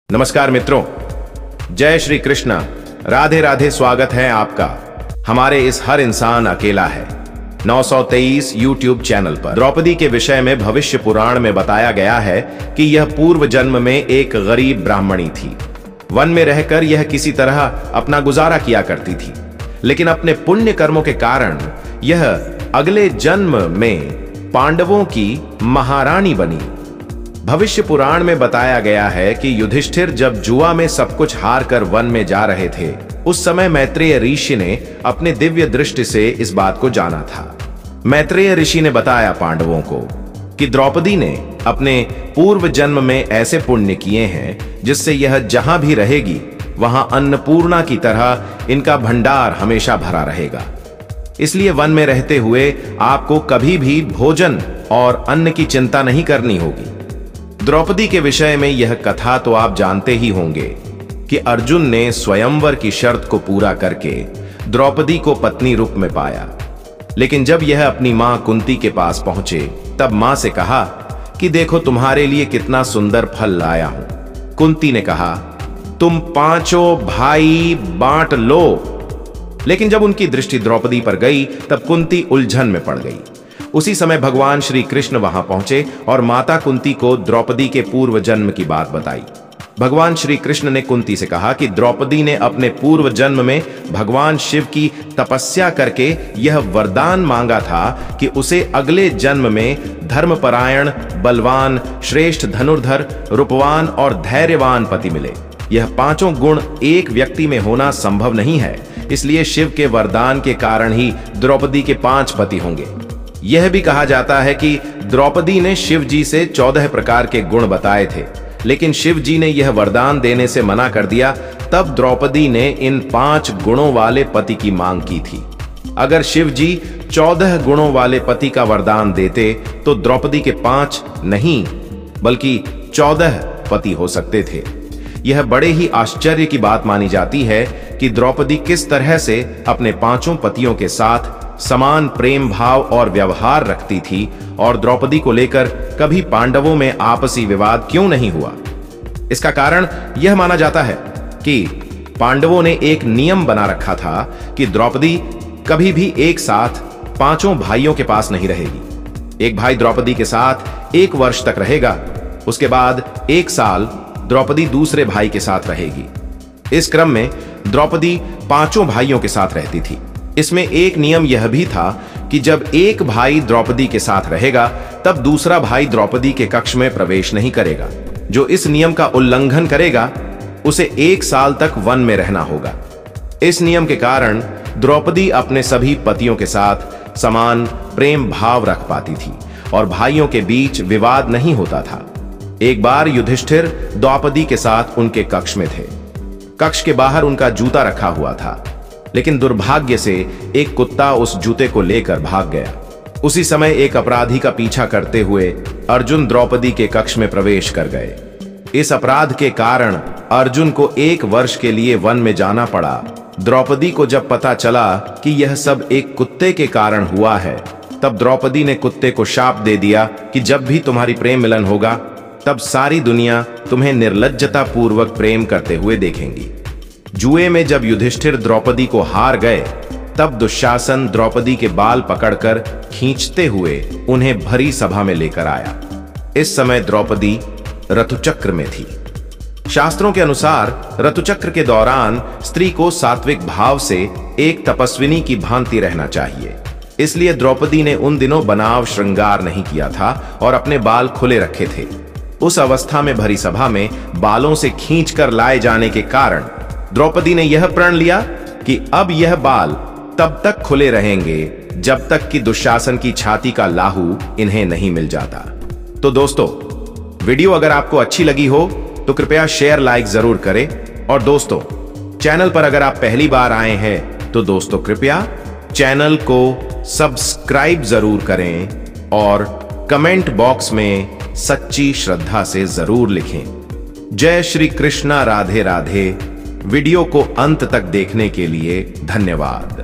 नमस्कार मित्रों, जय श्री कृष्ण, राधे राधे। स्वागत है आपका हमारे इस हर इंसान अकेला है 923 YouTube चैनल पर। द्रौपदी के विषय में भविष्य पुराण में बताया गया है कि यह पूर्व जन्म में एक गरीब ब्राह्मणी थी। वन में रहकर यह किसी तरह अपना गुजारा किया करती थी, लेकिन अपने पुण्य कर्मों के कारण यह अगले जन्म में पांडवों की महारानी बनी। भविष्य पुराण में बताया गया है कि युधिष्ठिर जब जुआ में सब कुछ हार कर वन में जा रहे थे, उस समय मैत्रेय ऋषि ने अपने दिव्य दृष्टि से इस बात को जाना था। मैत्रेय ऋषि ने बताया पांडवों को कि द्रौपदी ने अपने पूर्व जन्म में ऐसे पुण्य किए हैं जिससे यह जहां भी रहेगी वहां अन्नपूर्णा की तरह इनका भंडार हमेशा भरा रहेगा। इसलिए वन में रहते हुए आपको कभी भी भोजन और अन्न की चिंता नहीं करनी होगी। द्रौपदी के विषय में यह कथा तो आप जानते ही होंगे कि अर्जुन ने स्वयंवर की शर्त को पूरा करके द्रौपदी को पत्नी रूप में पाया। लेकिन जब यह अपनी मां कुंती के पास पहुंचे, तब मां से कहा कि देखो तुम्हारे लिए कितना सुंदर फल लाया हूं। कुंती ने कहा, तुम पांचों भाई बांट लो। लेकिन जब उनकी दृष्टि द्रौपदी पर गई, तब कुंती उलझन में पड़ गई। उसी समय भगवान श्री कृष्ण वहां पहुंचे और माता कुंती को द्रौपदी के पूर्व जन्म की बात बताई। भगवान श्री कृष्ण ने कुंती से कहा कि द्रौपदी ने अपने पूर्व जन्म में भगवान शिव की तपस्या करके यह वरदान मांगा था कि उसे अगले जन्म में धर्मपरायण, बलवान, श्रेष्ठ धनुर्धर, रूपवान और धैर्यवान पति मिले। यह पांचों गुण एक व्यक्ति में होना संभव नहीं है, इसलिए शिव के वरदान के कारण ही द्रौपदी के 5 पति होंगे। यह भी कहा जाता है कि द्रौपदी ने शिव जी से 14 प्रकार के गुण बताए थे, लेकिन शिव जी ने यह वरदान देने से मना कर दिया। तब द्रौपदी ने इन 5 गुणों वाले पति की मांग की थी। अगर शिव जी 14 गुणों वाले पति का वरदान देते तो द्रौपदी के 5 नहीं बल्कि 14 पति हो सकते थे। यह बड़े ही आश्चर्य की बात मानी जाती है कि द्रौपदी किस तरह से अपने 5 पतियों के साथ समान प्रेम भाव और व्यवहार रखती थी, और द्रौपदी को लेकर कभी पांडवों में आपसी विवाद क्यों नहीं हुआ। इसका कारण यह माना जाता है कि पांडवों ने एक नियम बना रखा था कि द्रौपदी कभी भी एक साथ 5 भाइयों के पास नहीं रहेगी। एक भाई द्रौपदी के साथ 1 वर्ष तक रहेगा, उसके बाद 1 साल द्रौपदी दूसरे भाई के साथ रहेगी। इस क्रम में द्रौपदी 5 भाइयों के साथ रहती थी। इसमें एक नियम यह भी था कि जब एक भाई द्रौपदी के साथ रहेगा, तब दूसरा भाई द्रौपदी के कक्ष में प्रवेश नहीं करेगा। जो इस नियम का उल्लंघन करेगा उसे 1 साल तक वन में रहना होगा। इस नियम के कारण द्रौपदी अपने सभी पतियों के साथ समान प्रेम भाव रख पाती थी और भाइयों के बीच विवाद नहीं होता था। एक बार युधिष्ठिर द्रौपदी के साथ उनके कक्ष में थे। कक्ष के बाहर उनका जूता रखा हुआ था, लेकिन दुर्भाग्य से एक कुत्ता उस जूते को लेकर भाग गया। उसी समय एक अपराधी का पीछा करते हुए अर्जुन द्रौपदी के कक्ष में प्रवेश कर गए। इस अपराध के कारण अर्जुन को 1 वर्ष के लिए वन में जाना पड़ा। द्रौपदी को जब पता चला कि यह सब एक कुत्ते के कारण हुआ है, तब द्रौपदी ने कुत्ते को शाप दे दिया कि जब भी तुम्हारी प्रेम मिलन होगा, तब सारी दुनिया तुम्हें निर्लज्जता पूर्वक प्रेम करते हुए देखेंगी। जुए में जब युधिष्ठिर द्रौपदी को हार गए, तब दुशासन द्रौपदी के बाल पकड़कर खींचते हुए उन्हें भरी सभा में लेकर आया। इस समय द्रौपदी ऋतुचक्र में थी। शास्त्रों के अनुसार ऋतुचक्र के दौरान स्त्री को सात्विक भाव से एक तपस्विनी की भांति रहना चाहिए। इसलिए द्रौपदी ने उन दिनों बनाव श्रृंगार नहीं किया था और अपने बाल खुले रखे थे। उस अवस्था में भरी सभा में बालों से खींचकर लाए जाने के कारण द्रौपदी ने यह प्रण लिया कि अब यह बाल तब तक खुले रहेंगे जब तक कि दुशासन की छाती का लाहू इन्हें नहीं मिल जाता। तो दोस्तों, वीडियो अगर आपको अच्छी लगी हो तो कृपया शेयर लाइक जरूर करें, और दोस्तों, चैनल पर अगर आप पहली बार आए हैं तो दोस्तों कृपया चैनल को सब्सक्राइब जरूर करें और कमेंट बॉक्स में सच्ची श्रद्धा से जरूर लिखें। जय श्री कृष्णा, राधे राधे। वीडियो को अंत तक देखने के लिए धन्यवाद।